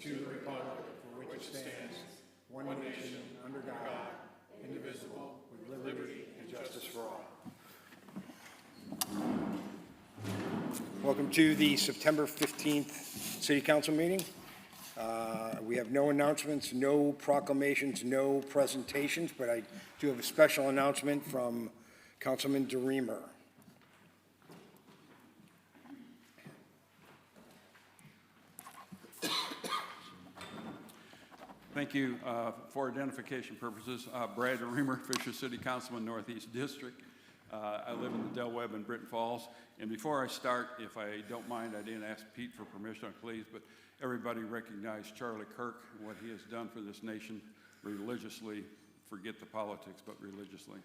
to the republic for which it stands, one nation, under God, indivisible, with liberty and justice for all. Welcome to the September 15th City Council meeting. We have no announcements, no proclamations, no presentations, but I do have a special announcement from Councilman DeReamer. Thank you. For identification purposes, Brad DeReamer, Fisher City Councilman, Northeast District. I live in the Del Webb in Britton Falls. And before I start, if I don't mind, I didn't ask Pete for permission, please, but everybody recognize Charlie Kirk and what he has done for this nation religiously. Forget the politics, but religiously.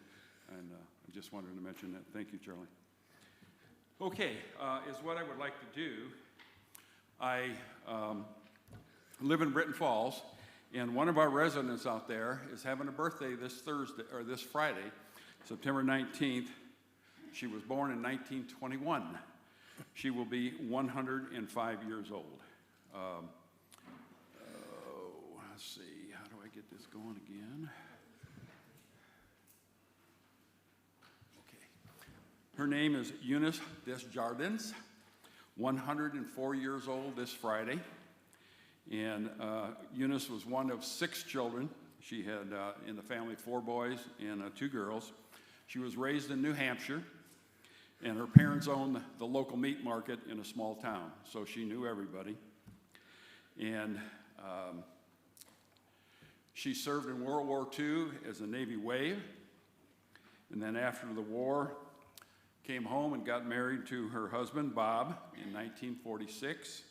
And I just wanted to mention that. Thank you, Charlie. Okay, is what I would like to do. I live in Britton Falls, and one of our residents out there is having a birthday this Thursday, or this Friday, September 19th. She was born in 1921. She will be 105 years old. Let's see, how do I get this going again? Okay. Her name is Eunice Desjardins, 104 years old this Friday. And Eunice was one of 6 children. She had in the family 4 boys and 2 girls. She was raised in New Hampshire, and her parents owned the local meat market in a small town, so she knew everybody. And she served in World War II as a Navy wave, and then after the war, came home and got married to her husband, Bob, in 1946.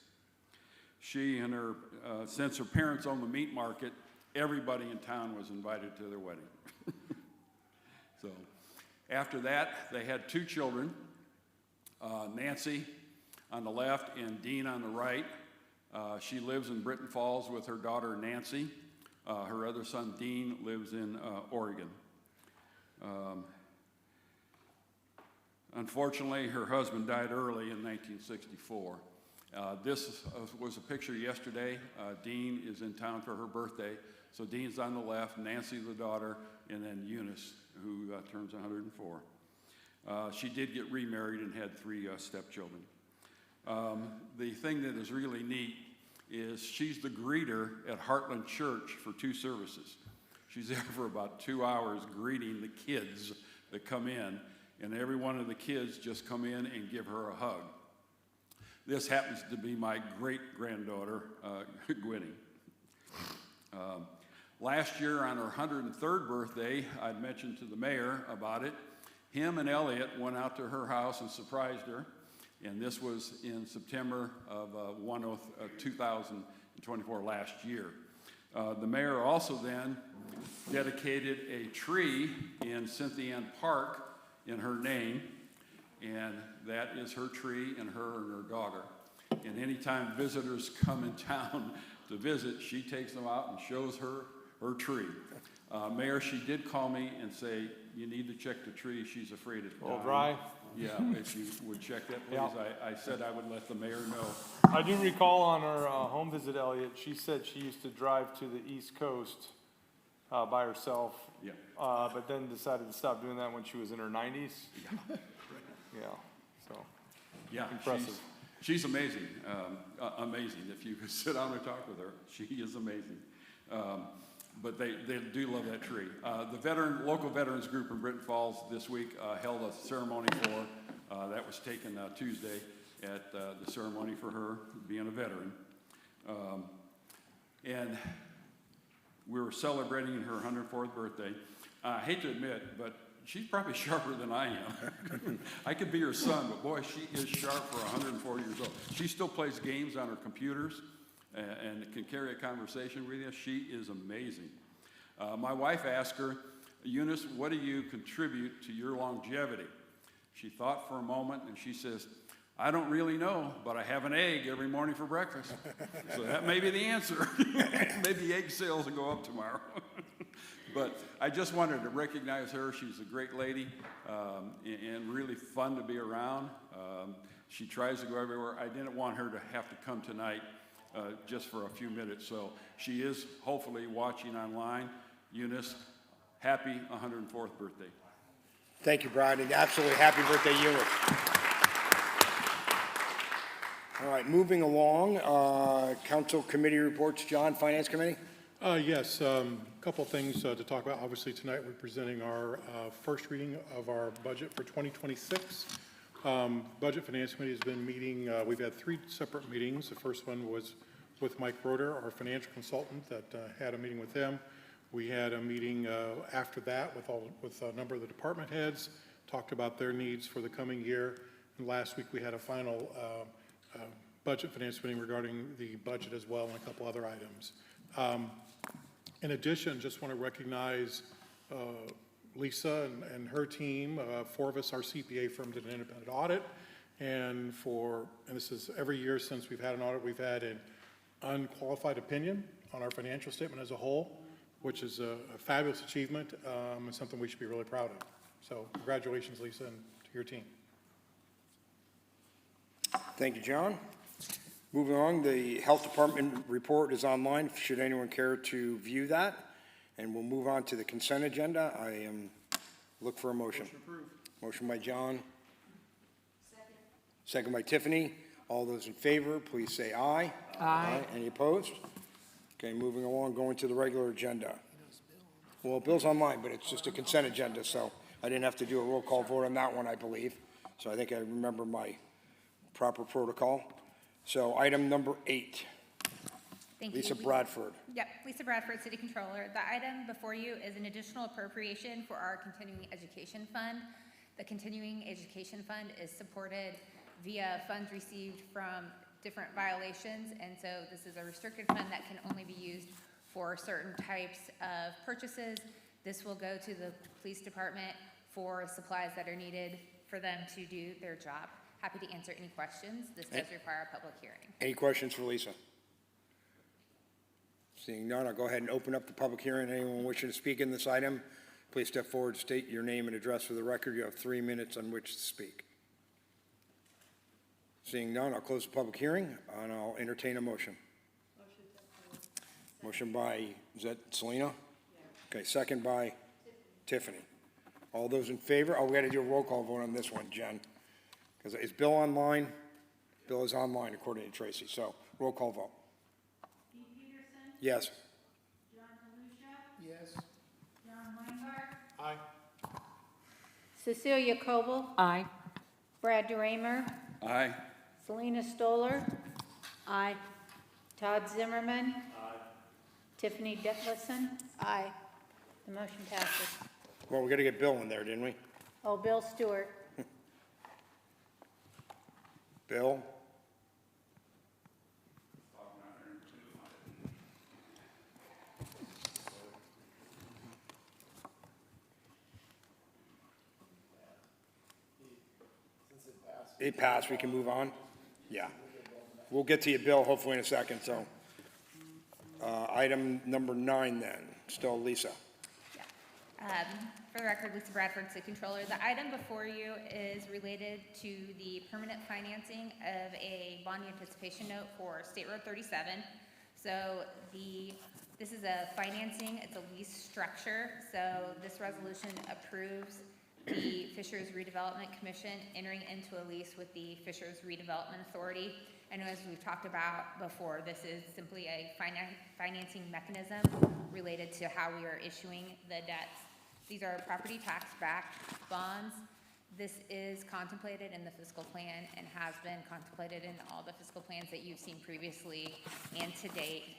She and her, since her parents owned the meat market, everybody in town was invited to their wedding. So after that, they had 2 children, Nancy on the left and Dean on the right. She lives in Britton Falls with her daughter, Nancy. Her other son, Dean, lives in Oregon. Unfortunately, her husband died early in 1964. This was a picture yesterday. Dean is in town for her birthday. So Dean's on the left, Nancy the daughter, and then Eunice, who turns 104. She did get remarried and had 3 stepchildren. The thing that is really neat is she's the greeter at Heartland Church for 2 services. She's there for about 2 hours greeting the kids that come in, and every one of the kids just come in and give her a hug. This happens to be my great-granddaughter, Gwynnie. Last year on her 103rd birthday, I'd mentioned to the mayor about it. Him and Elliot went out to her house and surprised her, and this was in September of 2024, last year. The mayor also then dedicated a tree in Cynthia Ann Park in her name, and that is her tree and her daughter. And anytime visitors come in town to visit, she takes them out and shows her tree. Mayor, she did call me and say, you need to check the tree. She's afraid it's all dry. Yeah, if you would check that, please. Yeah. I said I would let the mayor know. I do recall on her home visit, Elliot, she said she used to drive to the East Coast by herself. Yeah. But then decided to stop doing that when she was in her 90s. Yeah. Yeah, so. Yeah, impressive. She's amazing, amazing. If you could sit down and talk with her, she is amazing. But they do love that tree. The local veterans group in Britton Falls this week held a ceremony for her. That was taken Tuesday at the ceremony for her being a veteran. And we were celebrating her 104th birthday. I hate to admit, but she's probably sharper than I am. I could be her son, but boy, she is sharp for 104 years old. She still plays games on her computers and can carry a conversation with you. She is amazing. My wife asked her, Eunice, what do you contribute to your longevity? She thought for a moment, and she says, I don't really know, but I have an egg every morning for breakfast. So that may be the answer. Maybe egg sales will go up tomorrow. But I just wanted to recognize her. She's a great lady and really fun to be around. She tries to go everywhere. I didn't want her to have to come tonight just for a few minutes. So she is hopefully watching online. Eunice, happy 104th birthday. Thank you, Brad, and absolutely happy birthday, Eunice. All right, moving along, council committee reports. John, Finance Committee? Yes, couple things to talk about. Obviously, tonight we're presenting our first reading of our budget for 2026. Budget Finance Committee has been meeting, we've had 3 separate meetings. The first one was with Mike Roeder, our financial consultant, that had a meeting with him. We had a meeting after that with a number of the department heads, talked about their needs for the coming year. And last week we had a final budget finance meeting regarding the budget as well and a couple other items. In addition, just want to recognize Lisa and her team. 4 of us, our CPA firm, did an independent audit. And this is every year since we've had an audit, we've had an unqualified opinion on our financial statement as a whole, which is a fabulous achievement and something we should be really proud of. So congratulations, Lisa, and to your team. Thank you, John. Moving on, the Health Department report is online, should anyone care to view that. And we'll move on to the consent agenda. Look for a motion. Motion by John. Second by Tiffany. All those in favor, please say aye. Aye. Any opposed? Okay, moving along, going to the regular agenda. Well, Bill's online, but it's just a consent agenda, so I didn't have to do a roll call vote on that one, I believe. So I think I remember my proper protocol. So item number 8. Thank you. Lisa Bradford. Yep, Lisa Bradford, City Controller. The item before you is an additional appropriation for our continuing education fund. The continuing education fund is supported via funds received from different violations, and so this is a restricted fund that can only be used for certain types of purchases. This will go to the police department for supplies that are needed for them to do their job. Happy to answer any questions. This does require a public hearing. Any questions for Lisa? Seeing none, I'll go ahead and open up the public hearing. Anyone wishing to speak in this item, please step forward, state your name and address for the record. You have 3 minutes on which to speak. Seeing none, I'll close the public hearing and I'll entertain a motion. Motion by, is that Selena? Yeah. Okay, second by Tiffany. All those in favor? Oh, we got to do a roll call vote on this one, Jen. Because is Bill online? Bill is online according to Tracy, so roll call vote. Pete Peterson? Yes. John DeLucia? Yes. John Weingarten? Aye. Cecilia Coble? Aye. Brad DeRamer? Aye. Selena Stoller? Aye. Todd Zimmerman? Aye. Tiffany Detlefsen? Aye. The motion passes. Well, we got to get Bill in there, didn't we? Oh, Bill Stewart? Bill? It passed, we can move on? Yeah. We'll get to you, Bill, hopefully in a second, so. Item number 9 then, still Lisa. Yeah. For the record, Lisa Bradford, City Controller. The item before you is related to the permanent financing of a bond anticipation note for State Road 37. So this is a financing, it's a lease structure. So this resolution approves the Fishers Redevelopment Commission entering into a lease with the Fishers Redevelopment Authority. I know as we've talked about before, this is simply a financing mechanism related to how we are issuing the debts. These are property tax-backed bonds. This is contemplated in the fiscal plan and has been contemplated in all the fiscal plans that you've seen previously and to date.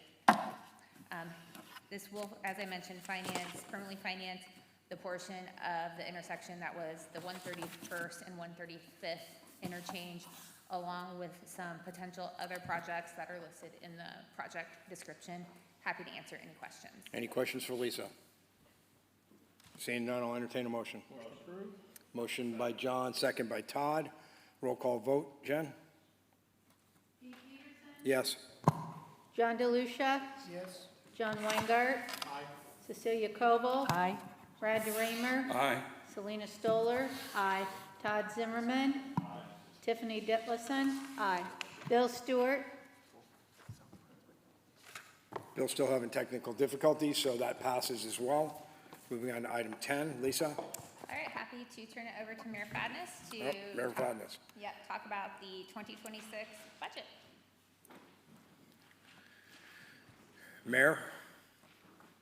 This will, as I mentioned, permanently finance the portion of the intersection that was the 131st and 135th interchange, along with some potential other projects that are listed in the project description. Happy to answer any questions. Any questions for Lisa? Seeing none, I'll entertain a motion. Motion by John, second by Todd. Roll call vote. Jen? Pete Peterson? Yes. John DeLucia? Yes. John Weingart? Aye. Cecilia Coble? Aye. Brad DeRamer? Aye. Selena Stoller? Aye. Todd Zimmerman? Aye. Tiffany Detlefsen? Aye. Bill Stewart? Bill's still having technical difficulties, so that passes as well. Moving on to item 10, Lisa? All right, happy to turn it over to Mayor Fadness to. Oh, Mayor Fadness. Yep, talk about the 2026 budget. Mayor?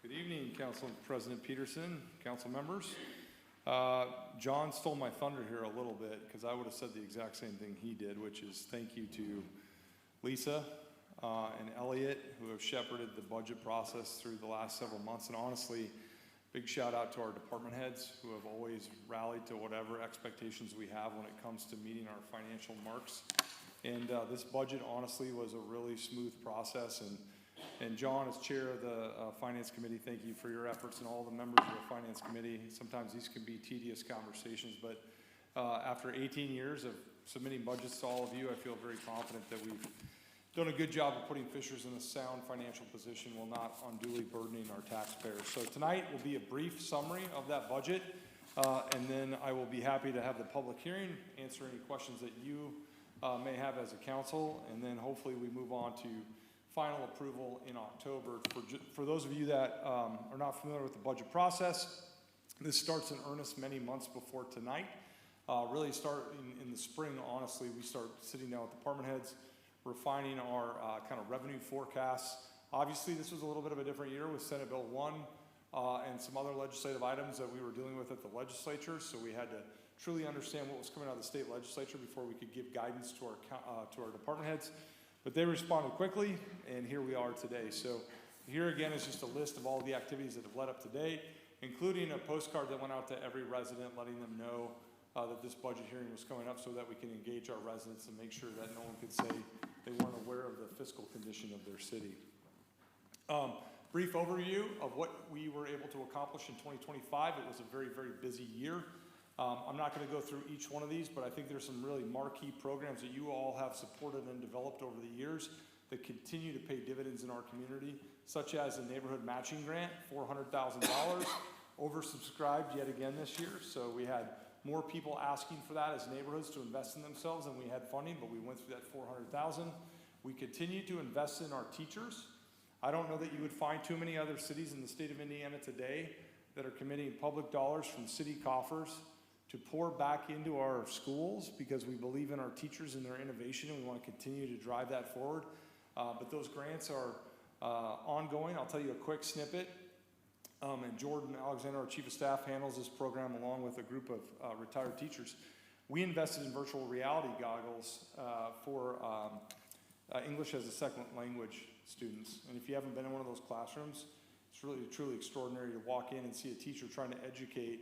Good evening, Council President Peterson, council members. John stole my thunder here a little bit because I would have said the exact same thing he did, which is thank you to Lisa and Elliot, who have shepherded the budget process through the last several months. And honestly, big shout out to our department heads who have always rallied to whatever expectations we have when it comes to meeting our financial marks. And this budget honestly was a really smooth process. And John, as chair of the Finance Committee, thank you for your efforts, and all the members of the Finance Committee. Sometimes these can be tedious conversations, but after 18 years of submitting budgets to all of you, I feel very confident that we've done a good job of putting Fishers in a sound financial position while not unduly burdening our taxpayers. So tonight will be a brief summary of that budget, and then I will be happy to have the public hearing, answer any questions that you may have as a council, and then hopefully we move on to final approval in October. For those of you that are not familiar with the budget process, this starts in earnest many months before tonight. Really starting in the spring, honestly, we start sitting down with department heads, refining our kind of revenue forecasts. Obviously, this was a little bit of a different year with Senate Bill 1 and some other legislative items that we were dealing with at the legislature, so we had to truly understand what was coming out of the state legislature before we could give guidance to our department heads. But they responded quickly, and here we are today. So here again is just a list of all the activities that have led up to date, including a postcard that went out to every resident letting them know that this budget hearing was coming up so that we can engage our residents and make sure that no one could say they weren't aware of the fiscal condition of their city. Brief overview of what we were able to accomplish in 2025. It was a very, very busy year. I'm not going to go through each one of these, but I think there's some really marquee programs that you all have supported and developed over the years that continue to pay dividends in our community, such as the neighborhood matching grant, $400,000, oversubscribed yet again this year. So we had more people asking for that as neighborhoods to invest in themselves than we had funding, but we went through that $400,000. We continue to invest in our teachers. I don't know that you would find too many other cities in the state of Indiana today that are committing public dollars from city coffers to pour back into our schools because we believe in our teachers and their innovation, and we want to continue to drive that forward. But those grants are ongoing. I'll tell you a quick snippet. And Jordan Alexander, our chief of staff, handles this program along with a group of retired teachers. We invested in virtual reality goggles for English as a second language students. And if you haven't been in one of those classrooms, it's really truly extraordinary to walk in and see a teacher trying to educate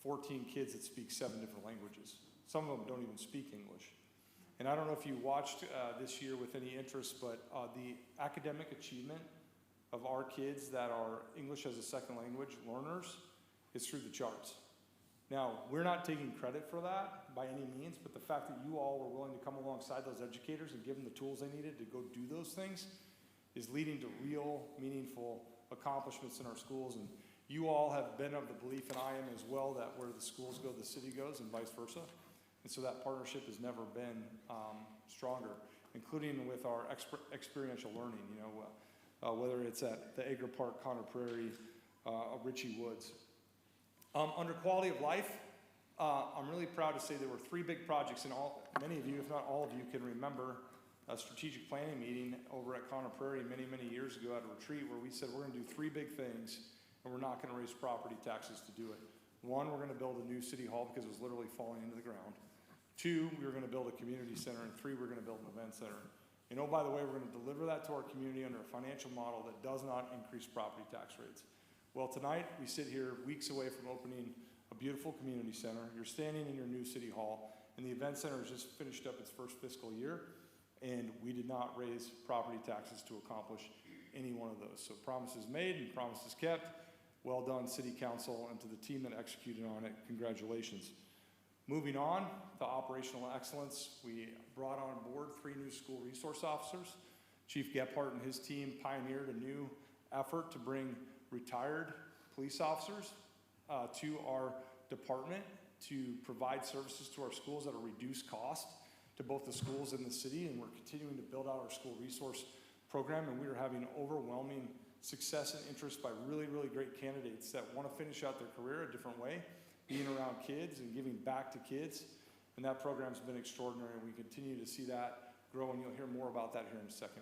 14 kids that speak 7 different languages. Some of them don't even speak English. And I don't know if you watched this year with any interest, but the academic achievement of our kids that are English as a second language learners is through the charts. Now, we're not taking credit for that by any means, but the fact that you all were willing to come alongside those educators and give them the tools they needed to go do those things is leading to real, meaningful accomplishments in our schools. And you all have been of the belief, and I am as well, that where the schools go, the city goes, and vice versa. And so that partnership has never been stronger, including with our experiential learning, you know, whether it's at the Agra Park, Connor Prairie, Ritchie Woods. Under quality of life, I'm really proud to say there were 3 big projects, and many of you, if not all of you, can remember a strategic planning meeting over at Connor Prairie many, many years ago at a retreat where we said we're going to do 3 big things, and we're not going to raise property taxes to do it. 1, we're going to build a new city hall because it was literally falling into the ground. 2, we were going to build a community center, and 3, we're going to build an event center. And oh, by the way, we're going to deliver that to our community under a financial model that does not increase property tax rates. Well, tonight, we sit here weeks away from opening a beautiful community center. You're standing in your new city hall, and the event center has just finished up its first fiscal year, and we did not raise property taxes to accomplish any one of those. So promises made and promises kept. Well done, City Council, and to the team that executed on it, congratulations. Moving on to operational excellence, we brought on board 3 new school resource officers. Chief Gephardt and his team pioneered a new effort to bring retired police officers to our department to provide services to our schools at a reduced cost to both the schools and the city, and we're continuing to build out our school resource program, and we are having overwhelming success and interest by really, really great candidates that want to finish out their career a different way, being around kids and giving back to kids. And that program's been extraordinary, and we continue to see that grow, and you'll hear more about that here in a second.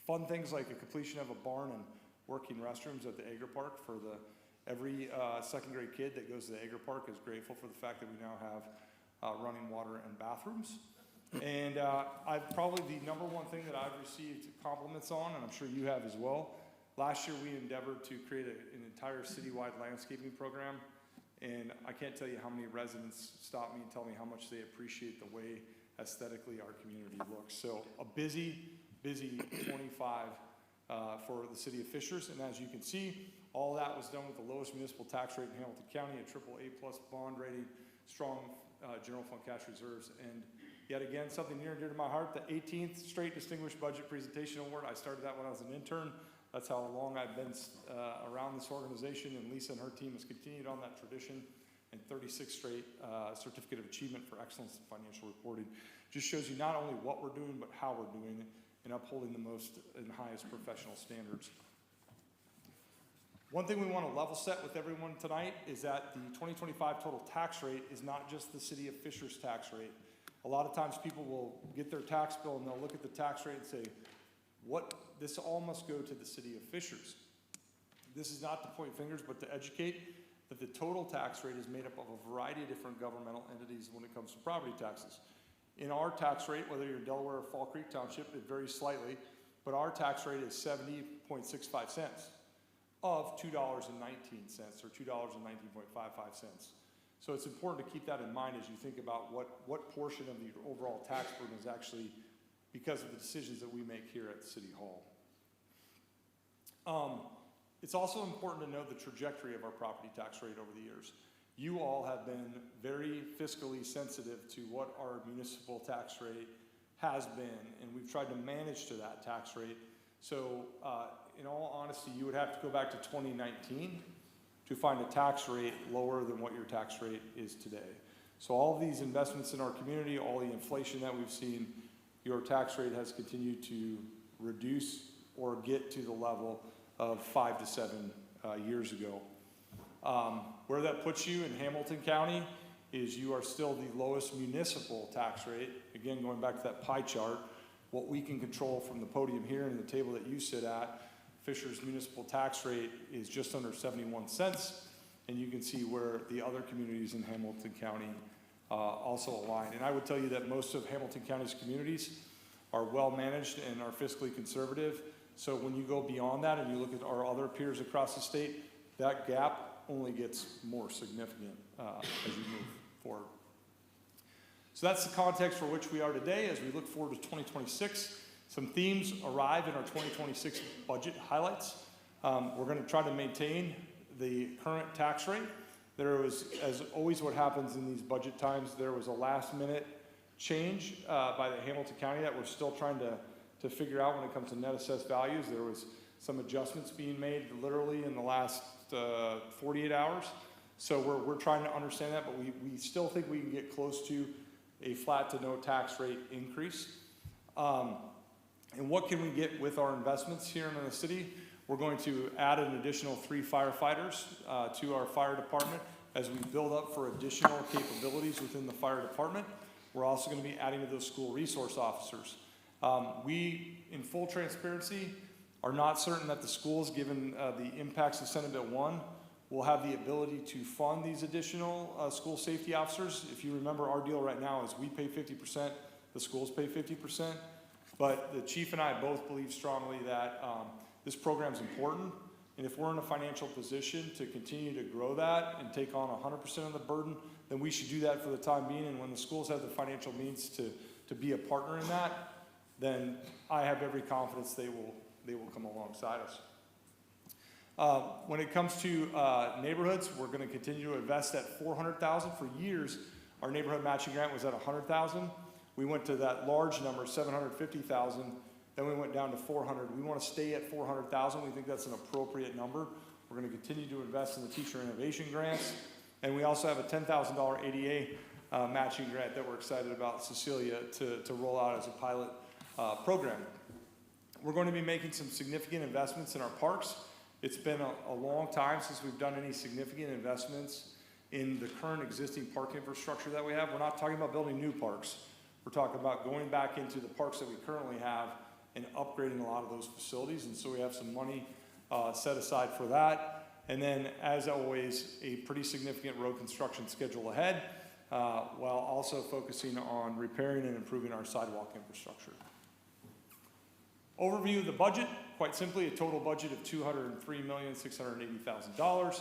Fun things like the completion of a barn and working restrooms at the Agri Park for every second grade kid that goes to the Agri Park is grateful for the fact that we now have running water and bathrooms. And I've probably the number one thing that I've received compliments on, and I'm sure you have as well. Last year we endeavored to create an entire citywide landscaping program, and I can't tell you how many residents stop me and tell me how much they appreciate the way aesthetically our community looks. So a busy 25 for the city of Fishers, and as you can see, all that was done with the lowest municipal tax rate in Hamilton County, a AAA+ bond rating, strong general fund cash reserves, and yet again, something near and dear to my heart, the 18th straight Distinguished Budget Presentation Award. I started that when I was an intern. That's how long I've been around this organization, and Lisa and her team has continued on that tradition, and 36 straight Certificate of Achievement for Excellence in Financial Reporting. Just shows you not only what we're doing, but how we're doing it, and upholding the most and highest professional standards. One thing we want to level set with everyone tonight is that the 2025 total tax rate is not just the city of Fishers tax rate. A lot of times people will get their tax bill and they'll look at the tax rate and say, this all must go to the city of Fishers. This is not to point fingers, but to educate that the total tax rate is made up of a variety of different governmental entities when it comes to property taxes. In our tax rate, whether you're in Delaware or Fall Creek Township, it varies slightly, but our tax rate is 70.65 cents of $2.19 or $2.19.55. So it's important to keep that in mind as you think about what portion of the overall tax burden is actually because of the decisions that we make here at City Hall. It's also important to know the trajectory of our property tax rate over the years. You all have been very fiscally sensitive to what our municipal tax rate has been, and we've tried to manage to that tax rate. So in all honesty, you would have to go back to 2019 to find a tax rate lower than what your tax rate is today. So all of these investments in our community, all the inflation that we've seen, your tax rate has continued to reduce or get to the level of 5 to 7 years ago. Where that puts you in Hamilton County is you are still the lowest municipal tax rate. Again, going back to that pie chart, what we can control from the podium here and the table that you sit at, Fishers municipal tax rate is just under 71 cents, and you can see where the other communities in Hamilton County also align. And I would tell you that most of Hamilton County's communities are well managed and are fiscally conservative. So when you go beyond that and you look at our other peers across the state, that gap only gets more significant as you move forward. So that's the context for which we are today as we look forward to 2026. Some themes arrive in our 2026 budget highlights. We're going to try to maintain the current tax rate. There was, as always what happens in these budget times, there was a last minute change by the Hamilton County that we're still trying to figure out when it comes to net assessed values. There was some adjustments being made literally in the last 48 hours. So we're trying to understand that, but we still think we can get close to a flat to no tax rate increase. And what can we get with our investments here in the city? We're going to add an additional 3 firefighters to our fire department as we build up for additional capabilities within the fire department. We're also going to be adding to those school resource officers. We, in full transparency, are not certain that the schools, given the impacts of Senate Bill 1, will have the ability to fund these additional school safety officers. If you remember, our deal right now is we pay 50%, the schools pay 50%. But the chief and I both believe strongly that this program is important. And if we're in a financial position to continue to grow that and take on 100% of the burden, then we should do that for the time being. And when the schools have the financial means to be a partner in that, then I have every confidence they will come alongside us. When it comes to neighborhoods, we're going to continue to invest at $400,000. For years, our neighborhood matching grant was at $100,000. We went to that large number, $750,000. Then we went down to $400,000. We want to stay at $400,000. We think that's an appropriate number. We're going to continue to invest in the teacher innovation grants. And we also have a $10,000 ADA matching grant that we're excited about, Cecilia, to roll out as a pilot program. We're going to be making some significant investments in our parks. It's been a long time since we've done any significant investments in the current existing park infrastructure that we have. We're not talking about building new parks. We're talking about going back into the parks that we currently have and upgrading a lot of those facilities. And so we have some money set aside for that. And then, as always, a pretty significant road construction schedule ahead, while also focusing on repairing and improving our sidewalk infrastructure. Overview of the budget, quite simply, a total budget of $203,680,000.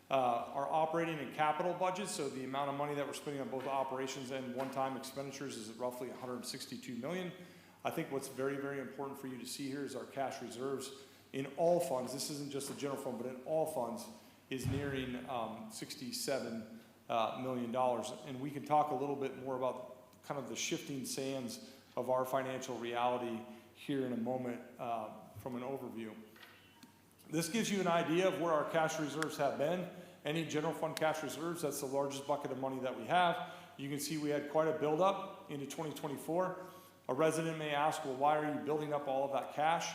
Our operating and capital budget, so the amount of money that we're spending on both operations and one-time expenditures, is roughly $162 million. I think what's very, very important for you to see here is our cash reserves in all funds. This isn't just the general fund, but in all funds is nearing $67 million. And we can talk a little bit more about kind of the shifting sands of our financial reality here in a moment from an overview. This gives you an idea of where our cash reserves have been. Any general fund cash reserves, that's the largest bucket of money that we have. You can see we had quite a buildup into 2024. A resident may ask, well, why are you building up all of that cash?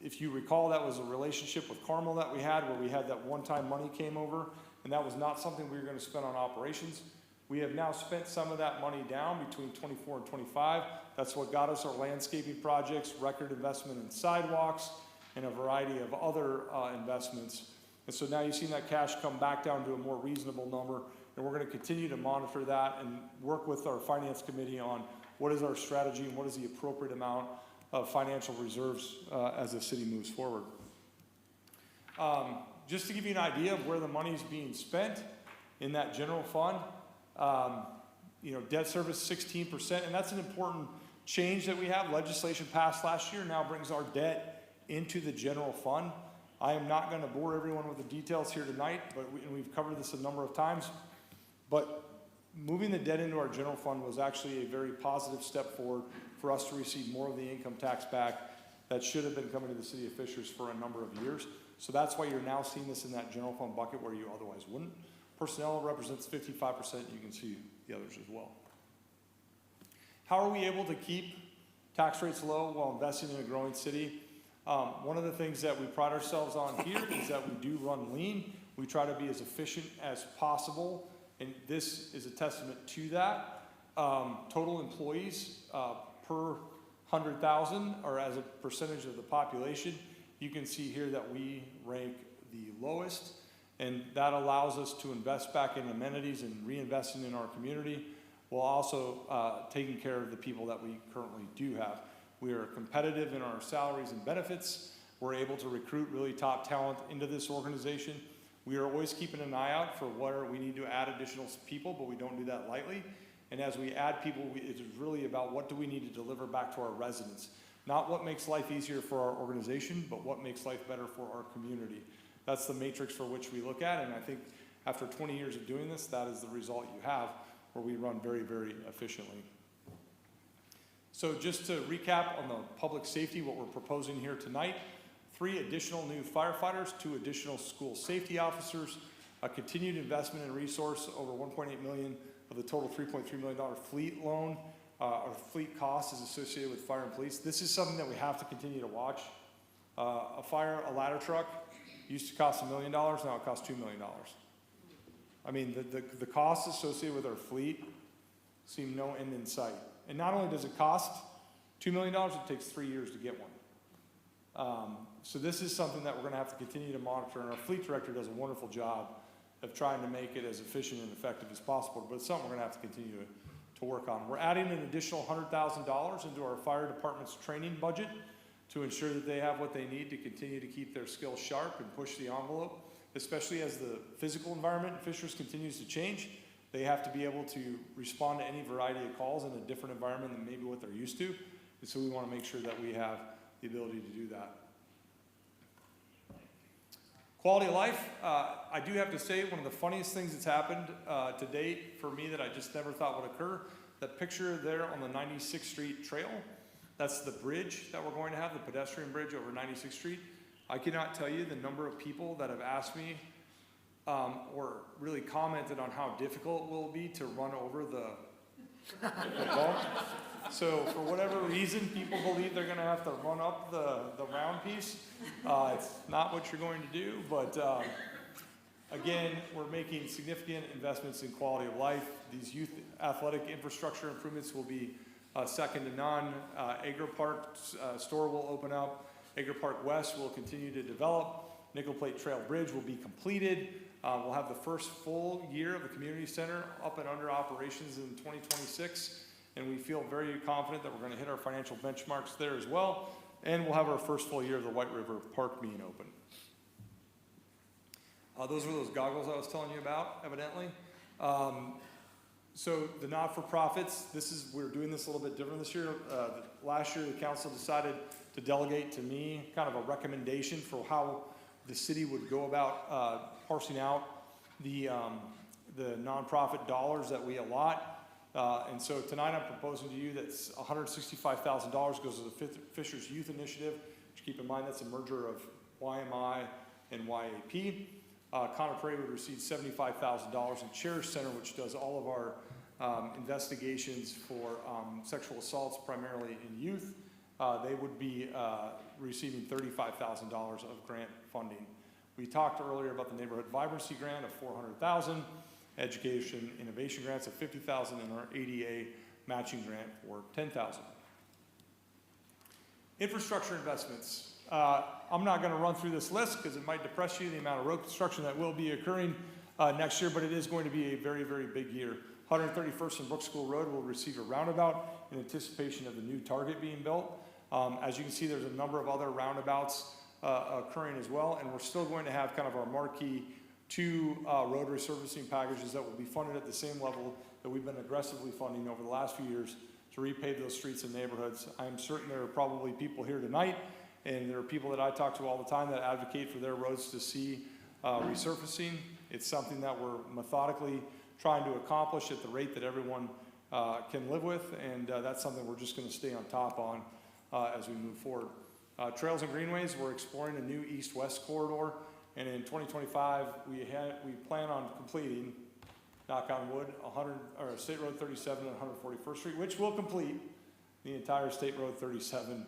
If you recall, that was a relationship with Carmel that we had, where we had that one-time money came over, and that was not something we were going to spend on operations. We have now spent some of that money down between 24 and 25. That's what got us our landscaping projects, record investment in sidewalks, and a variety of other investments. And so now you've seen that cash come back down to a more reasonable number, and we're going to continue to monitor that and work with our finance committee on what is our strategy and what is the appropriate amount of financial reserves as the city moves forward. Just to give you an idea of where the money is being spent in that general fund, debt service 16%, and that's an important change that we have. Legislation passed last year now brings our debt into the general fund. I am not going to bore everyone with the details here tonight, but we've covered this a number of times. But moving the debt into our general fund was actually a very positive step forward for us to receive more of the income tax back that should have been coming to the city of Fishers for a number of years. So that's why you're now seeing this in that general fund bucket where you otherwise wouldn't. Personnel represents 55%. You can see the others as well. How are we able to keep tax rates low while investing in a growing city? One of the things that we pride ourselves on here is that we do run lean. We try to be as efficient as possible, and this is a testament to that. Total employees per 100,000, or as a percentage of the population, you can see here that we rank the lowest, and that allows us to invest back in amenities and reinvesting in our community, while also taking care of the people that we currently do have. We are competitive in our salaries and benefits. We're able to recruit really top talent into this organization. We are always keeping an eye out for where we need to add additional people, but we don't do that lightly. And as we add people, it's really about what do we need to deliver back to our residents. Not what makes life easier for our organization, but what makes life better for our community. That's the matrix for which we look at, and I think after 20 years of doing this, that is the result you have, where we run very, very efficiently. So just to recap on the public safety, what we're proposing here tonight: 3 additional new firefighters, 2 additional school safety officers, a continued investment in resource over $1.8 million of the total $3.3 million fleet loan. Our fleet cost is associated with fire and police. This is something that we have to continue to watch. A ladder truck used to cost $1 million, now it costs $2 million. I mean, the costs associated with our fleet seem no end in sight. And not only does it cost $2 million, it takes 3 years to get one. So this is something that we're going to have to continue to monitor, and our fleet director does a wonderful job of trying to make it as efficient and effective as possible, but it's something we're going to have to continue to work on. We're adding an additional $100,000 into our fire department's training budget to ensure that they have what they need to continue to keep their skills sharp and push the envelope, especially as the physical environment in Fishers continues to change. They have to be able to respond to any variety of calls in a different environment than maybe what they're used to, and so we want to make sure that we have the ability to do that. Quality of life, I do have to say, one of the funniest things that's happened to date for me that I just never thought would occur, that picture there on the 96th Street trail, that's the bridge that we're going to have, the pedestrian bridge over 96th Street. I cannot tell you the number of people that have asked me or really commented on how difficult it will be to run over Football. So for whatever reason, people believe they're gonna have to run up the round piece. It's not what you're going to do, but, again, we're making significant investments in quality of life. These youth athletic infrastructure improvements will be second to none. Agro Park store will open up. Agro Park West will continue to develop. Nickel Plate Trail Bridge will be completed. We'll have the first full year of the community center up and under operations in 2026. And we feel very confident that we're going to hit our financial benchmarks there as well. And we'll have our first full year of the White River Park being open. Those were those goggles I was telling you about, evidently. So the not-for-profits, we're doing this a little bit different this year. Last year, the council decided to delegate to me kind of a recommendation for how the city would go about parsing out the nonprofit dollars that we allot. And so tonight I'm proposing to you that $165,000 goes to the Fishers Youth Initiative, which keep in mind that's a merger of YMI and YAP. Conner Prairie would receive $75,000, and Cherish Center, which does all of our investigations for sexual assaults, primarily in youth, they would be receiving $35,000 of grant funding. We talked earlier about the Neighborhood Vibrancy Grant of $400,000, Education Innovation Grants of $50,000, and our ADA Matching Grant for $10,000. Infrastructure investments. I'm not going to run through this list because it might depress you, the amount of road construction that will be occurring next year, but it is going to be a very, very big year. 131st and Brook School Road will receive a roundabout in anticipation of the new Target being built. As you can see, there's a number of other roundabouts occurring as well, and we're still going to have kind of our marquee 2 road resurfacing packages that will be funded at the same level that we've been aggressively funding over the last few years to repave those streets and neighborhoods. I'm certain there are probably people here tonight, and there are people that I talk to all the time that advocate for their roads to see resurfacing. It's something that we're methodically trying to accomplish at the rate that everyone can live with, and that's something we're just going to stay on top on as we move forward. Trails and greenways, we're exploring a new east-west corridor, and in 2025 we plan on completing, knock on wood, State Road 37 and 141st Street, which will complete the entire State Road 37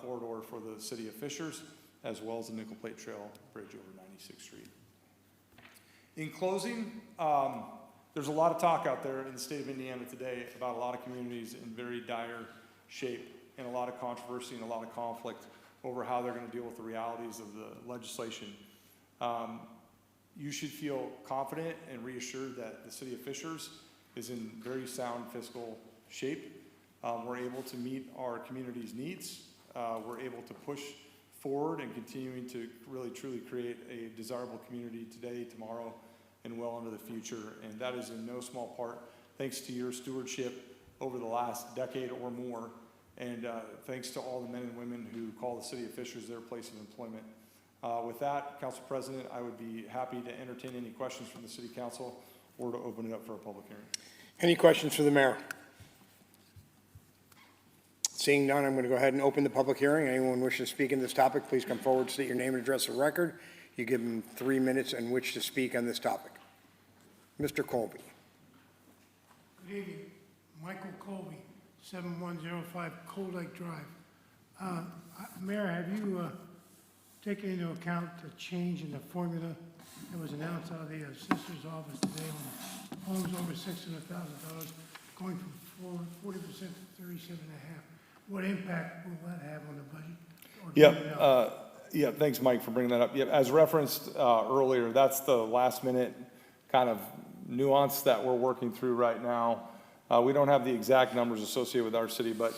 corridor for the city of Fishers, as well as the Nickel Plate Trail Bridge over 96th Street. In closing, there's a lot of talk out there in the state of Indiana today about a lot of communities in very dire shape, and a lot of controversy and a lot of conflict over how they're going to deal with the realities of the legislation. You should feel confident and reassured that the city of Fishers is in very sound fiscal shape. We're able to meet our community's needs. We're able to push forward and continuing to really truly create a desirable community today, tomorrow, and well into the future. And that is in no small part thanks to your stewardship over the last decade or more, and thanks to all the men and women who call the city of Fishers their place of employment. With that, Council President, I would be happy to entertain any questions from the City Council or to open it up for a public hearing. Any questions for the mayor? Seeing none, I'm going to go ahead and open the public hearing. Anyone wishing to speak on this topic, please come forward, state your name and address for the record. You give them 3 minutes in which to speak on this topic. Mr. Colby. Good evening. Michael Colby, 7105 Cold Lake Drive. Mayor, have you taken into account the change in the formula that was announced out of the Assessor's Office today on homes over $600,000 going from 40% to 37.5%? What impact will that have on the budget? Or do you know? Yeah, thanks, Mike, for bringing that up. Yeah, as referenced earlier, that's the last minute kind of nuance that we're working through right now. We don't have the exact numbers associated with our city, but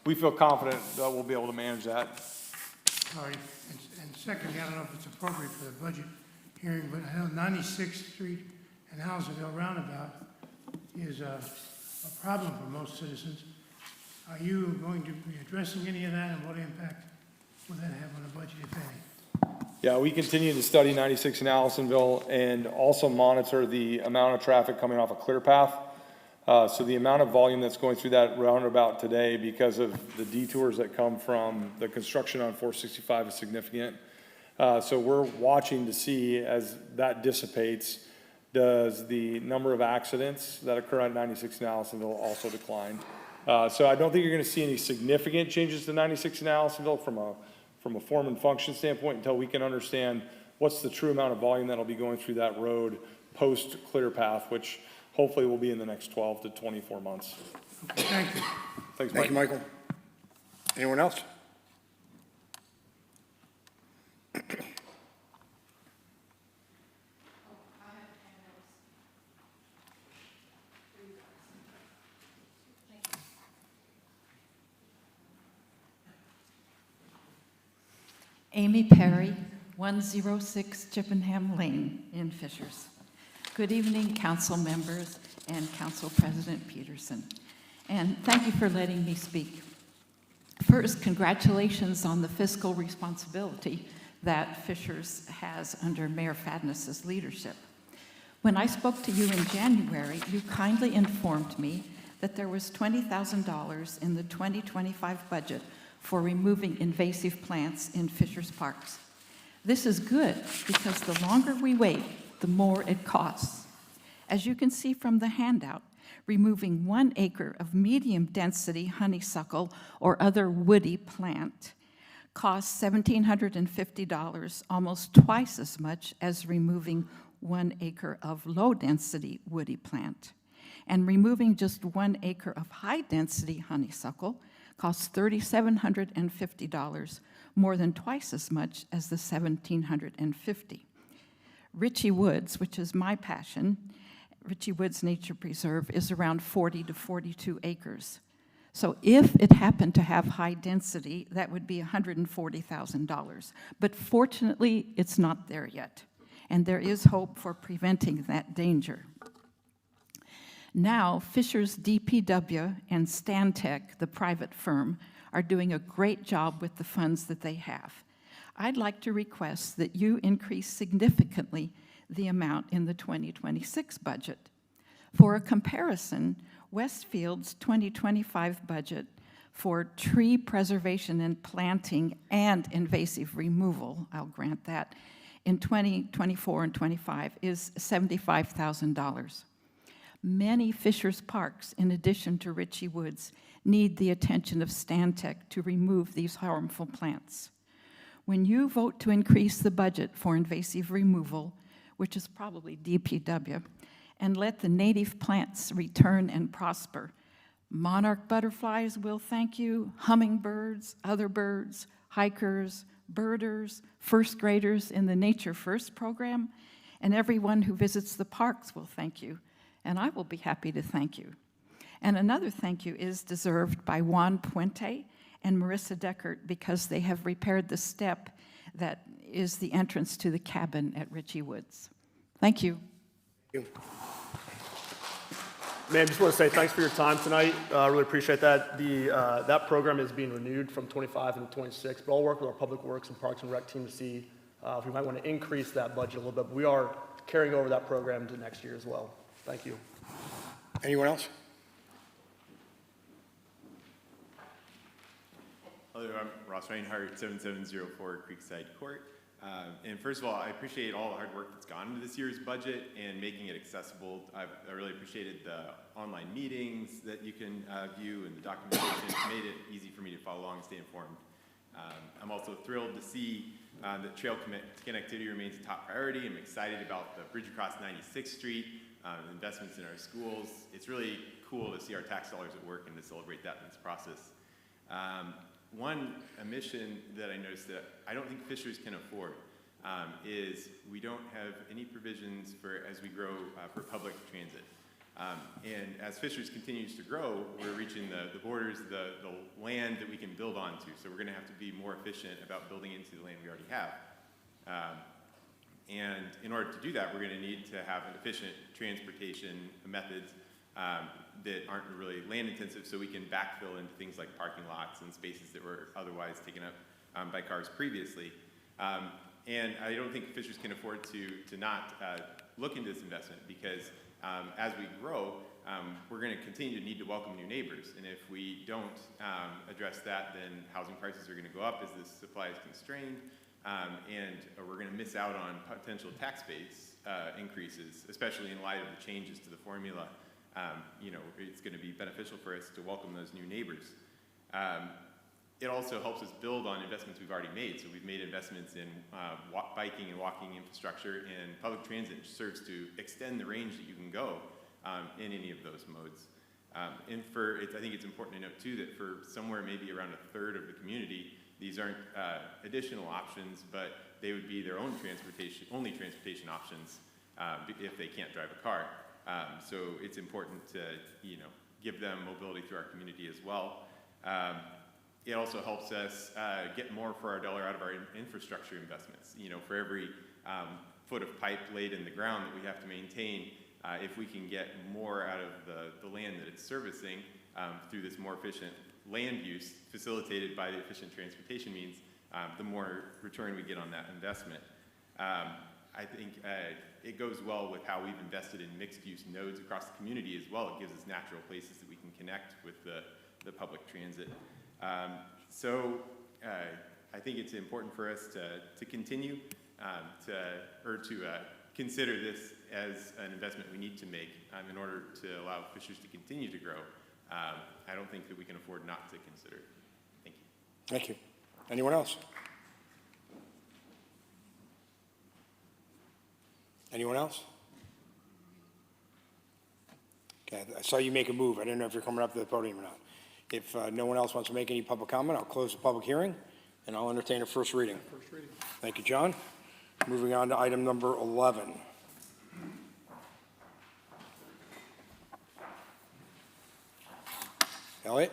we feel confident that we'll be able to manage that. Sorry. And secondly, I don't know if it's appropriate for the budget hearing, but I know 96th Street and Houserville Roundabout is a problem for most citizens. Are you going to be addressing any of that, and what impact will that have on the budget, if any? Yeah, we continue to study 96 in Allisonville and also monitor the amount of traffic coming off of Clear Path. So the amount of volume that's going through that roundabout today because of the detours that come from the construction on 465 is significant. So we're watching to see as that dissipates, does the number of accidents that occur on 96 in Allisonville also decline. So I don't think you're gonna see any significant changes to 96 in Allisonville from a form and function standpoint until we can understand what's the true amount of volume that'll be going through that road post clear path, which hopefully will be in the next 12 to 24 months. Thank you. Thanks, Thank Mike. you, Michael. Anyone else? Amy Perry, 106 Chippenham Lane in Fishers. Good evening, council members and Council President Peterson. And thank you for letting me speak. First, congratulations on the fiscal responsibility that Fishers has under Mayor Fadness's leadership. When I spoke to you in January, you kindly informed me that there was $20,000 in the 2025 budget for removing invasive plants in Fishers Parks. This is good because the longer we wait, the more it costs. As you can see from the handout, removing 1 acre of medium-density honeysuckle or other woody plant costs $1,750, almost twice as much as removing 1 acre of low-density woody plant. And removing just 1 acre of high-density honeysuckle costs $3,750, more than twice as much as the $1,750. Ritchie Woods, which is my passion, Ritchie Woods Nature Preserve is around 40 to 42 acres. So if it happened to have high density, that would be $140,000. But fortunately, it's not there yet. And there is hope for preventing that danger. Now, Fishers DPW and Stantec, the private firm, are doing a great job with the funds that they have. I'd like to request that you increase significantly the amount in the 2026 budget. For a comparison, Westfield's 2025 budget for tree preservation and planting and invasive removal, I'll grant that, in 2024 and 25 is $75,000. Many Fishers parks, in addition to Ritchie Woods, need the attention of Stantec to remove these harmful plants. When you vote to increase the budget for invasive removal, which is probably DPW, and let the native plants return and prosper, monarch butterflies will thank you, hummingbirds, other birds, hikers, birders, first graders in the Nature First program, and everyone who visits the parks will thank you, and I will be happy to thank you. And another thank you is deserved by Juan Puente and Marissa Deckert because they have repaired the step that is the entrance to the cabin at Ritchie Woods. Thank you. Thank you. Man, I just want to say thanks for your time tonight. I really appreciate that. That program is being renewed from 25 into 26, but I'll work with our Public Works and Parks and Rec team to see if we might want to increase that budget a little bit. But we are carrying over that program to next year as well. Thank you. Anyone else? Hello, I'm Ross Reinhardt, 7704 Creekside Court. And first of all, I appreciate all the hard work that's gone into this year's budget and making it accessible. I really appreciated the online meetings that you can view and the documentation. It's made it easy for me to follow along and stay informed. I'm also thrilled to see that trail connectivity remains a top priority. I'm excited about the bridge across 96th Street, investments in our schools. It's really cool to see our tax dollars at work and to celebrate that in this process. One omission that I noticed that I don't think Fishers can afford is we don't have any provisions for, as we grow, for public transit. And as Fishers continues to grow, we're reaching the borders, the land that we can build onto. So we're gonna have to be more efficient about building into the land we already have. And in order to do that, we're gonna need to have efficient transportation methods that aren't really land intensive, so we can backfill into things like parking lots and spaces that were otherwise taken up by cars previously. And I don't think Fishers can afford to not look into this investment because as we grow, we're going to continue to need to welcome new neighbors. And if we don't address that, then housing prices are going to go up as the supply is constrained. and we're going to miss out on potential tax base increases, especially in light of the changes to the formula. It's going to be beneficial for us to welcome those new neighbors. It also helps us build on investments we've already made. So we've made investments in biking and walking infrastructure, and public transit serves to extend the range that you can go in any of those modes. I think it's important to note too that for somewhere maybe around a third of the community, these aren't additional options, but they would be their own only transportation options if they can't drive a car. So it's important to give them mobility through our community as well. It also helps us get more for our dollar out of our infrastructure investments. For every foot of pipe laid in the ground that we have to maintain, if we can get more out of the land that it's servicing through this more efficient land use facilitated by the efficient transportation means, the more return we get on that investment. I think it goes well with how we've invested in mixed-use nodes across the community as well. It gives us natural places that we can connect with the public transit. So I think it's important for us to continue to consider this as an investment we need to make in order to allow Fishers to continue to grow. I don't think that we can afford not to consider it. Thank you. Thank you. Anyone else? Anyone else? Okay, I saw you make a move. I didn't know if you're coming up to the podium or not. If no one else wants to make any public comment, I'll close the public hearing, and I'll entertain a first reading. First reading. Thank you, John. Moving on to item number 11. Elliot?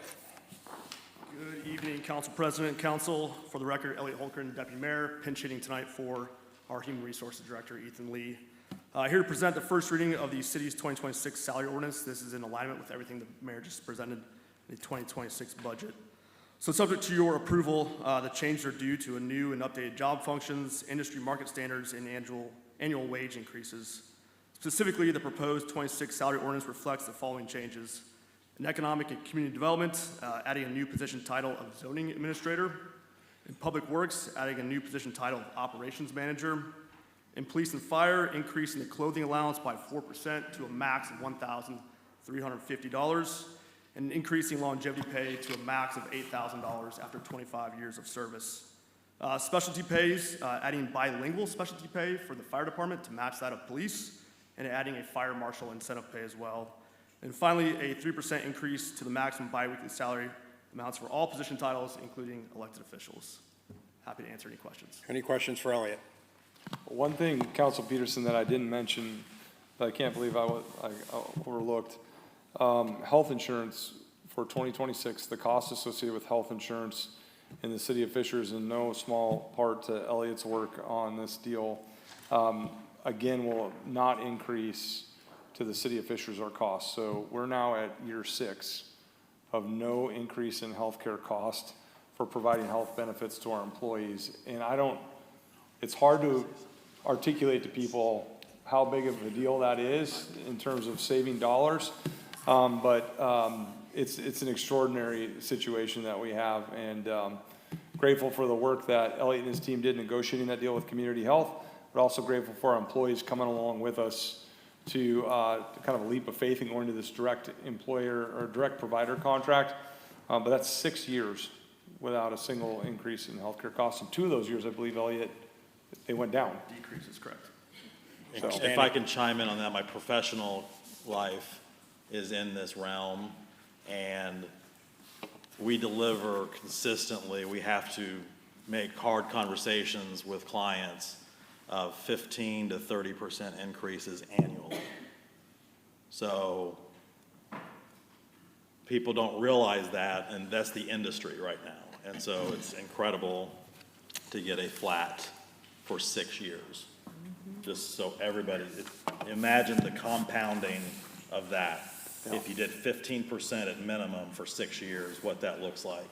Good evening, Council President, Council. For the record, Elliot Holmgren, Deputy Mayor, pinch hitting tonight for our Human Resources Director, Ethan Lee. Here to present the first reading of the city's 2026 salary ordinance. This is in alignment with everything the Mayor just presented in the 2026 budget. So subject to your approval, the changes are due to a new and updated job functions, industry market standards, and annual wage increases. Specifically, the proposed 26 salary ordinance reflects the following changes. In economic and community development, adding a new position title of zoning administrator. In public works, adding a new position title of operations manager. In police and fire, increasing the clothing allowance by 4% to a max of $1,350. And increasing longevity pay to a max of $8,000 after 25 years of service. Specialty pays, adding bilingual specialty pay for the fire department to match that of police, and adding a fire marshal incentive pay as well. And finally, a 3% increase to the maximum biweekly salary amounts for all position titles, including elected officials. Happy to answer any questions. Any questions for Elliot? One thing, Council Peterson, that I didn't mention, that I can't believe I overlooked, health insurance for 2026, the cost associated with health insurance in the city of Fishers, in no small part to Elliot's work on this deal, again, will not increase to the city of Fishers our costs. So we're now at year 6 of no increase in healthcare cost for providing health benefits to our employees. And it's hard to articulate to people how big of a deal that is in terms of saving dollars. But it's an extraordinary situation that we have, and grateful for the work that Elliot and his team did negotiating that deal with Community Health, but also grateful for our employees coming along with us to kind of a leap of faith and going to this direct employer or direct provider contract. But that's 6 years without a single increase in healthcare costs. And 2 of those years, I believe, Elliot, they went down. Decrease is correct. So, If I can chime in on that, my professional life is in this realm, and we deliver consistently. We have to make hard conversations with clients of 15 to 30% increases annually. So people don't realize that, and that's the industry right now. And so it's incredible to get a flat for 6 years. Just so everybody, imagine the compounding of that. If you did 15% at minimum for 6 years, what that looks like.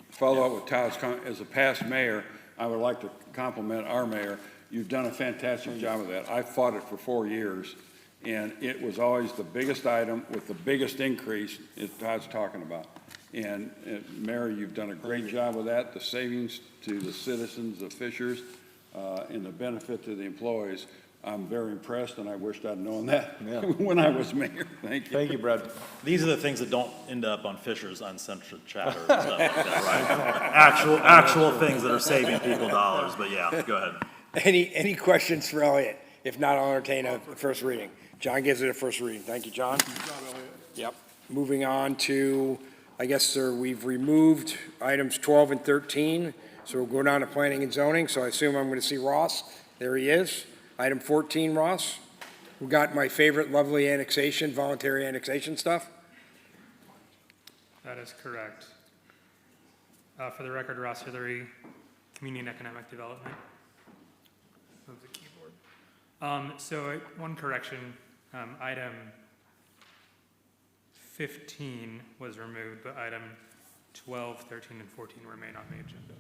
Follow up with Todd's comment. As a past mayor, I would like to compliment our mayor. You've done a fantastic job of that. I fought it for 4 years, and it was always the biggest item with the biggest increase that Todd's talking about. And Mayor, you've done a great job with that, the savings to the citizens of Fishers, and the benefit to the employees. I'm very impressed, and I wished I'd known that when I was mayor. Thank you. Thank you, Brad. These are the things that don't end up on Fisher's uncensored chatter and stuff like that, right? Actual things that are saving people dollars, but yeah, go ahead. Any questions for Elliot? If not, I'll entertain a first reading. John gives it a first reading. Thank you, John. Yep. Moving on to, I guess, sir, we've removed items 12 and 13, so we'll go down to planning and zoning. So I assume I'm going to see Ross. There he is. Item 14, Ross. We got my favorite lovely annexation, voluntary annexation stuff. That is correct. For the record, Ross Hillary, Community and Economic Development. Move the keyboard. So one correction, item 15 was removed, but item 12, 13, and 14 remain on the agenda.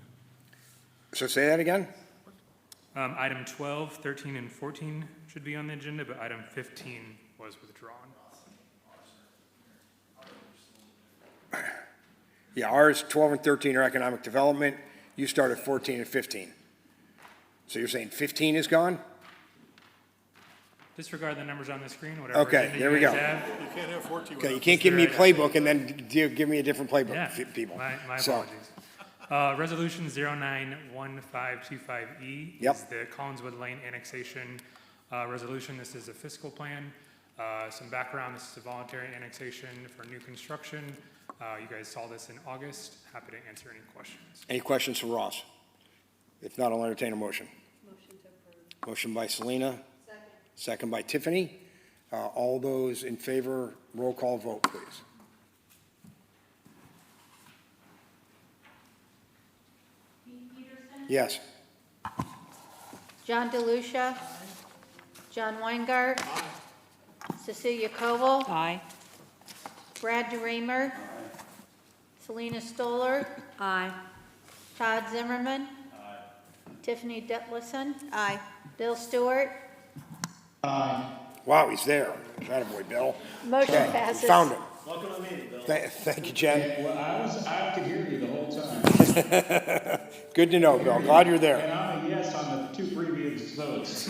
So say that again? Item 12, 13, and 14 should be on the agenda, but item 15 was withdrawn. Yeah, ours, 12 and 13 are economic development. You started 14 and 15. So you're saying 15 is gone? Disregard the numbers on the screen, whatever. Okay, agenda there you we guys go. have. You can't have 14 Okay, you can't give me a playbook and then give me a different playbook, Yeah, people. my So, apologies. Resolution 091525E Yep. is the Collinswood Lane annexation resolution. This is a fiscal plan. Some background, this is a voluntary annexation for new construction. You guys saw this in August. Happy to answer any questions. any questions for Ross? If not, I'll entertain a motion. Motion to approve. Motion by Selena. Second by Tiffany. All those in favor, roll call vote, please. Yes. John DeLucia. John Weingart. Cecilia Koval. Aye. Brad DeReamer. Selena Stoller. Aye. Todd Zimmerman. Tiffany Detlefsen. Bill Stewart. Wow, he's there. Attaboy, Bill. Motion Okay, passes. found him. Welcome to the meeting, Bill. Thank you, Jen. Well, I could hear you the whole time. Good to know, Bill. Glad you're And there. I'm a yes on the two previous votes.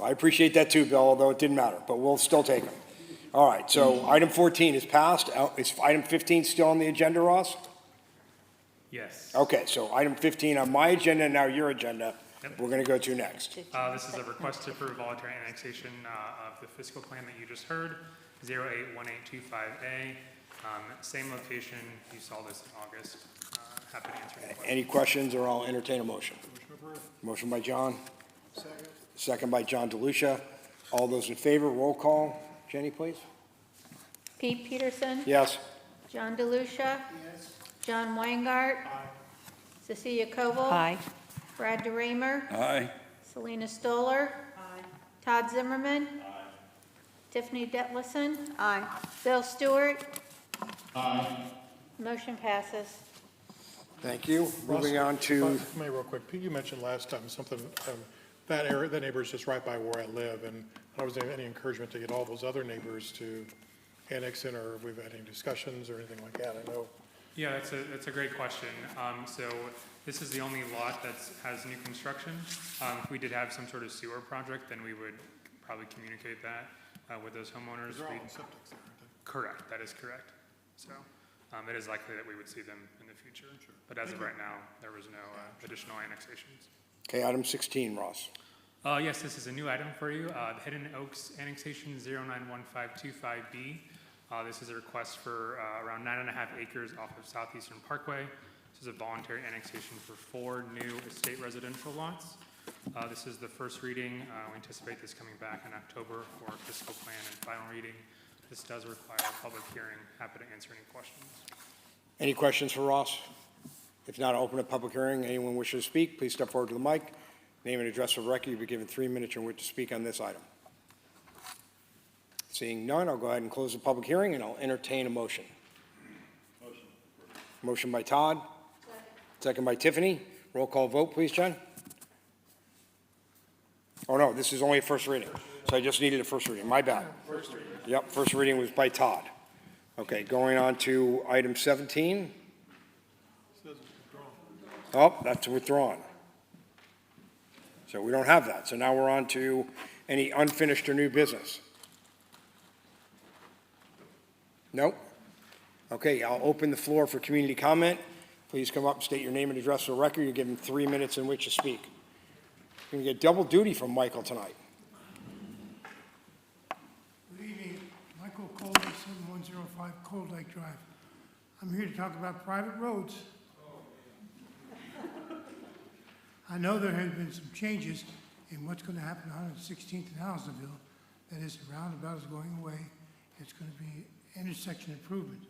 I appreciate that too, Bill, although it didn't matter, but we'll still take them. All right, so item 14 is passed. Is item 15 still on the agenda, Ross? Yes. Okay, so item 15 on my agenda, now your agenda, we're going to go to next. This is a request to approve voluntary annexation of the fiscal plan that you just heard, 081825A. Same location, you saw this in August. Happy to answer any questions. Any questions, or I'll entertain a motion? Motion by John. Second by John DeLucia. All those in favor, roll call. Jenny, please. Pete Peterson. Yes. John DeLucia. John Weingart. Cecilia Koval. Aye. Brad DeReamer. Aye. Selena Stoller. Todd Zimmerman. Tiffany Detlefsen. Bill Stewart. Motion passes. Thank you. Moving on to, If I may, real quick, Pete, you mentioned last time something, that area, that neighbor is just right by where I live, and I was there any encouragement to get all those other neighbors to annex in, or if we've had any discussions or anything like that. I know. Yeah, that's a great question. So this is the only lot that has new construction. If we did have some sort of sewer project, then we would probably communicate that with those homeowners. They're all on septic there, aren't they? Correct, that is correct. So it is likely that we would see them in the future. But as of right now, there was no additional annexations. okay, item 16, Ross. Yes, this is a new item for you. The Hidden Oaks Annexation 091525B. This is a request for around 9.5 acres off of Southeastern Parkway. This is a voluntary annexation for 4 new estate residential lots. This is the first reading. We anticipate this coming back in October for fiscal plan and final reading. This does require a public hearing. Happy to answer any questions. Any questions for Ross? If not, I'll open a public hearing. Anyone wishing to speak, please step forward to the mic. Name and address for the record. You'll be given 3 minutes in which to speak on this item. Seeing none, I'll go ahead and close the public hearing, and I'll entertain a motion. Motion by Todd. Second by Tiffany. Roll call vote, please, Jen. Oh, no, this is only a first reading, so I just needed a first reading. My bad. First reading. Yep, first reading was by Todd. Okay, going on to item 17. Oh, that's withdrawn. So we don't have that. So now we're on to any unfinished or new business. Nope. Okay, I'll open the floor for community comment. Please come up and state your name and address for the record. You're given 3 minutes in which to speak. You're going to get double duty from Michael tonight. Good evening, Michael Colby, 7105 Cold Lake Drive. I'm here to talk about private roads. I know there have been some changes in what's going to happen on 116th and Allisonville. That is, the roundabout is going away. It's going to be intersection improvement.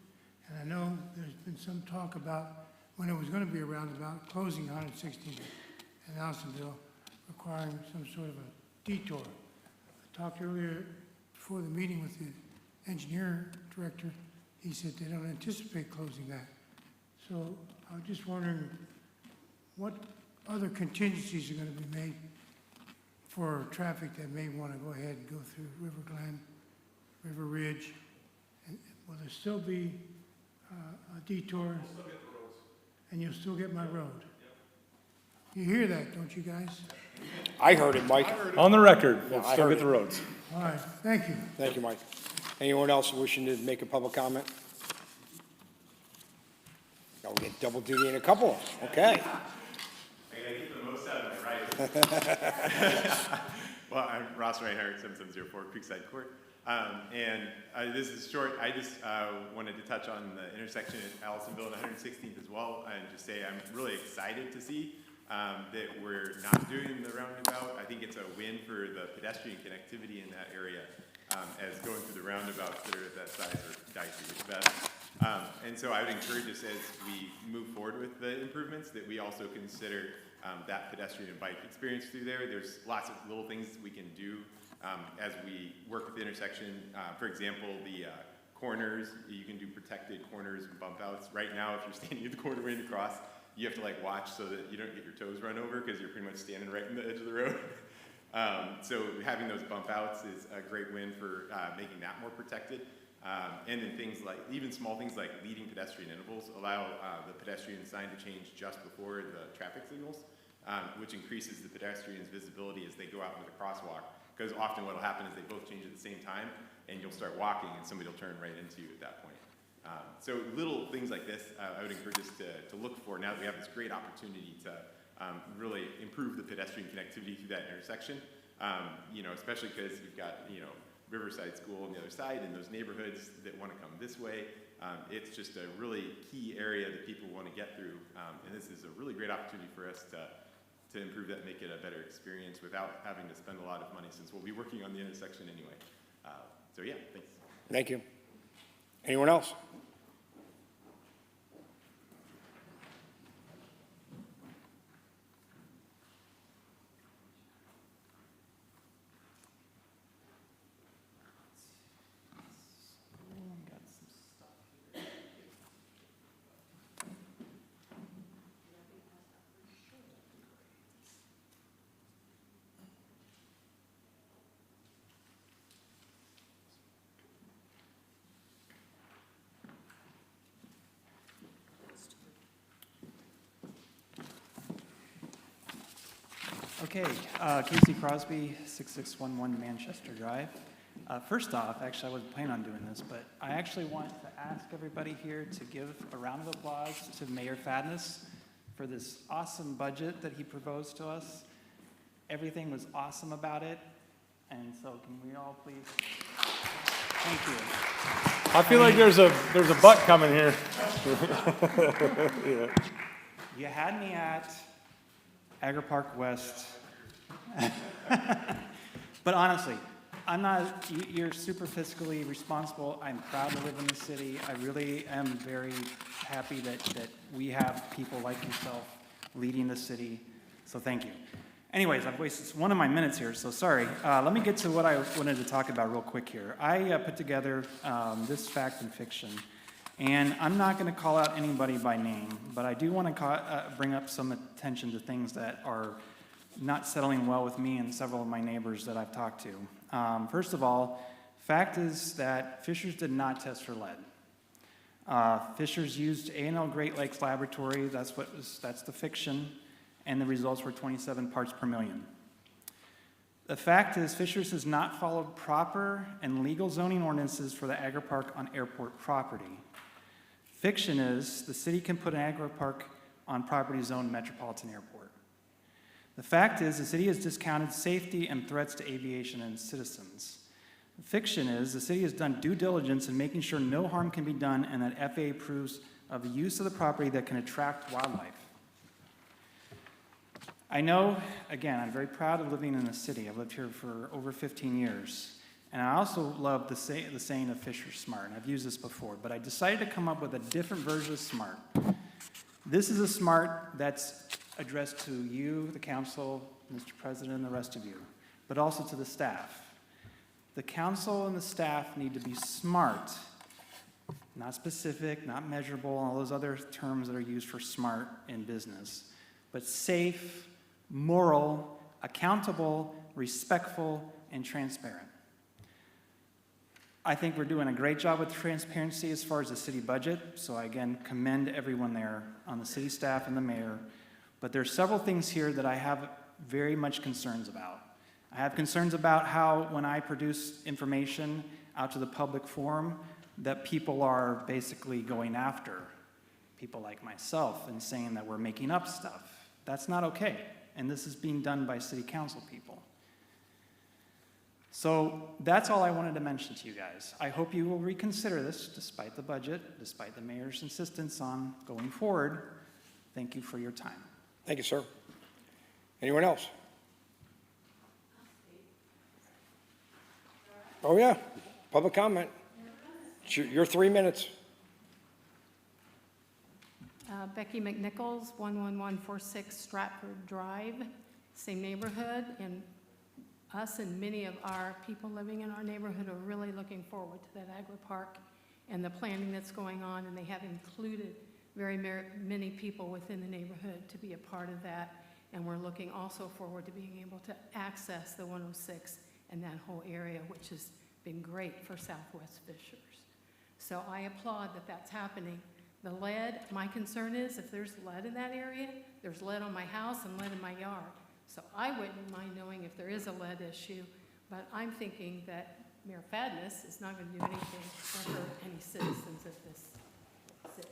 And I know there's been some talk about when it was going to be a roundabout, closing 116th and Allisonville, requiring some sort of a detour. I talked earlier before the meeting with the engineer director. He said they don't anticipate closing that. So I was just wondering what other contingencies are going to be made for traffic that may want to go ahead and go through River Glen, River Ridge. And will there still be a detour? And you'll still get my road? You hear that, don't you guys? I heard it, Mike. On the record, we'll I still heard get the it. roads. All right, thank you. Thank you, Mike. Anyone else wishing to make a public comment? I'll get double duty in a couple. Okay. I gotta get the most out of my right. Well, I'm Ross Reinhardt, 7704 Creekside Court. This is short. I just wanted to touch on the intersection at Allisonville and 116th as well, and just say I'm really excited to see that we're not doing the roundabout. I think it's a win for the pedestrian connectivity in that area, as going through the roundabouts that are at that size are dicey at best. And so I would encourage us as we move forward with the improvements that we also consider that pedestrian and bike experience through there. There's lots of little things we can do as we work with the intersection. For example, the corners, you can do protected corners and bump outs. Right now, if you're standing at the corner waiting to cross, you have to like watch so that you don't get your toes run over because you're pretty much standing right in the edge of the road. So having those bump outs is a great win for making that more protected. And then things like, even small things like leading pedestrian intervals allow the pedestrian sign to change just before the traffic signals, which increases the pedestrian's visibility as they go out into the crosswalk. Because often what will happen is they both change at the same time, and you'll start walking, and somebody will turn right into you at that point. So little things like this, I would encourage us to look for now that we have this great opportunity to really improve the pedestrian connectivity through that intersection. Especially because you've got, Riverside School on the other side and those neighborhoods that want to come this way. It's just a really key area that people want to get through. And this is a really great opportunity for us to improve that and make it a better experience without having to spend a lot of money since we'll be working on the intersection anyway. So yeah, thanks. Thank you. Anyone else? Okay, Casey Crosby, 6611 Manchester Drive. First off, actually, I wasn't planning on doing this, but I actually want to ask everybody here to give a round of applause to Mayor Fadness for this awesome budget that he proposed to us. Everything was awesome about it, and so can we all please? Thank you. I feel like there's a butt coming here. Yeah. You had me at Agri Park West. But honestly, you're super fiscally responsible. I'm proud to live in the city. I really am very happy that we have people like yourself leading the city. So thank you. Anyways, I've wasted one of my minutes here, so sorry. Let me get to what I wanted to talk about real quick here. I put together this fact and fiction. And I'm not going to call out anybody by name, but I do want to bring up some attention to things that are not settling well with me and several of my neighbors that I've talked to. First of all, fact is that Fishers did not test for lead. Fisher's used A&L Great Lakes Laboratory, that's the fiction, and the results were 27 parts per million. The fact is, Fisher's has not followed proper and legal zoning ordinances for the agri-park on airport property. Fiction is, the city can put an agri-park on property zoned Metropolitan Airport. The fact is, the city has discounted safety and threats to aviation and citizens. The fiction is, the city has done due diligence in making sure no harm can be done and that FAA approves of the use of the property that can attract wildlife. I know, again, I'm very proud of living in the city. I've lived here for over 15 years. And I also love the saying of Fisher's smart, and I've used this before, but I decided to come up with a different version of smart. This is a smart that's addressed to you, the council, Mr. President, and the rest of you, but also to the staff. The council and the staff need to be smart, not specific, not measurable, all those other terms that are used for smart in business, but safe, moral, accountable, respectful, and transparent. I think we're doing a great job with transparency as far as the city budget, so I again commend everyone there on the city staff and the mayor. But there are several things here that I have very much concerns about. I have concerns about how when I produce information out to the public forum that people are basically going after people like myself and saying that we're making up stuff. That's not okay, and this is being done by city council people. So that's all I wanted to mention to you guys. I hope you will reconsider this despite the budget, despite the mayor's insistence on going forward. Thank you for your time. Thank you, sir. Anyone else? Oh, yeah, public comment. Your 3 minutes. Becky McNichols, 11146 Stratford Drive, same neighborhood, and us and many of our people living in our neighborhood are really looking forward to that agri-park and the planning that's going on, and they have included very many people within the neighborhood to be a part of that, and we're looking also forward to being able to access the 106 and that whole area, which has been great for Southwest Fishers. So I applaud that that's happening. The lead, my concern is if there's lead in that area, there's lead on my house and lead in my yard. So I wouldn't mind knowing if there is a lead issue, but I'm thinking that Mayor Fadness is not going to do anything to hurt any citizens of this city.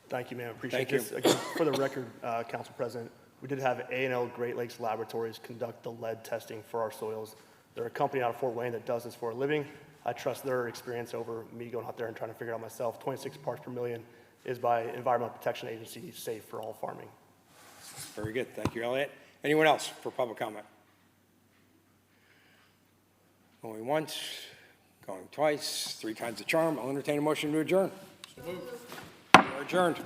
Thank you, ma'am. Appreciate Thank you. this. Again, for the record, Council President, we did have A&L Great Lakes Laboratories conduct the lead testing for our soils. They're a company out of Fort Wayne that does this for a living. I trust their experience over me going out there and trying to figure it out myself. 26 parts per million is by Environmental Protection Agency safe for all farming. Very good. Thank you, Elliot. Anyone else for public comment? Going once, going twice, 3 times the charm. I'll entertain a motion to adjourn. We're adjourned.